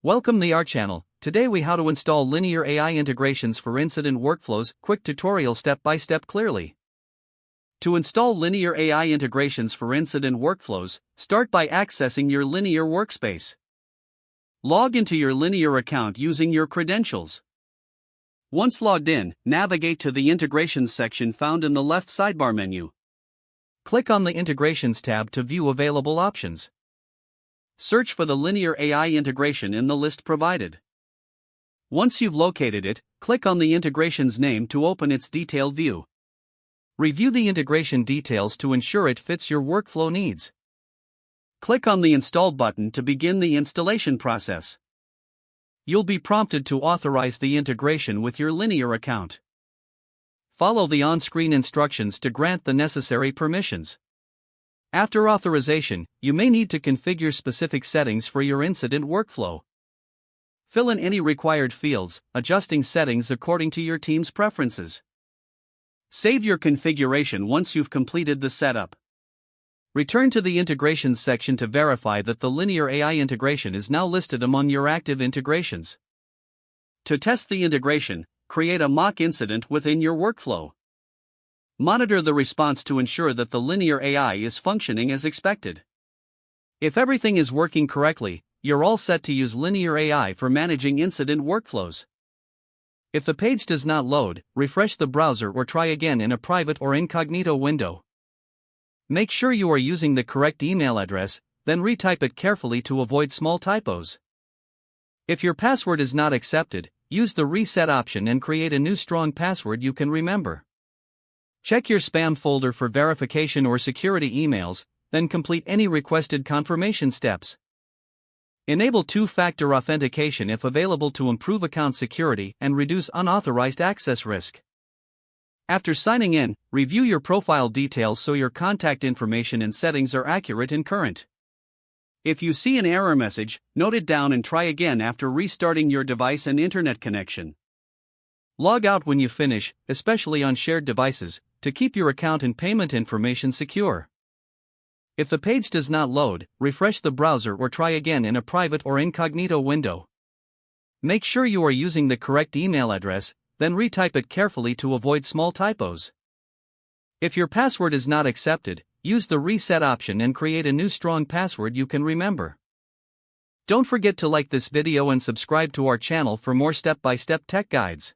Welcome to our channel. Today we how to install linear AI integrations for incident workflows. Quick tutorial step by step clearly. To install linear AI integrations for incident workflows, start by accessing your linear workspace. Log into your linear account using your credentials. Once logged in, navigate to the integrations section found in the left sidebar menu. Click on the integrations tab to view available options. Search for the linear AI integration in the list provided. Once you've located it, click on the integration's name to open its detailed view. Review the integration details to ensure it fits your workflow needs. Click on the Install button to begin the installation process. You'll be prompted to authorize the integration with your linear account. Follow the on-screen instructions to grant the necessary permissions. After authorization, you may need to configure specific settings for your incident workflow. Fill in any required fields, adjusting settings according to your team's preferences. Save your configuration once you've completed the setup. Return to the Integrations section to verify that the linear AI integration is now listed among your active integrations. To test the integration, create a mock incident within your workflow. Monitor the response to ensure that the linear AI is functioning as expected. If everything is working correctly, you're all set to use linear AI for managing incident workflows. If the page does not load, refresh the browser or try again in a private or incognito window. Make sure you are using the correct email address, then retype it carefully to avoid small typos. If your password is not accepted, use the reset option and create a new strong password you can remember. Check your spam folder for verification or security emails, then complete any requested confirmation steps. Enable two-factor authentication if available to improve account security and reduce unauthorized access risk. After signing in, review your profile details so your contact information and settings are accurate and current. If you see an error message, note it down and try again after restarting your device and internet connection. Log out when you finish, especially on shared devices, to keep your account and payment information secure. If the page does not load, refresh the browser or try again in a private or incognito window. Make sure you are using the correct email address, then retype it carefully to avoid small typos. If your password is not accepted, use the reset option and create a new strong password you can remember. Don't forget to like this video and subscribe to our channel for more step-by-step tech guides.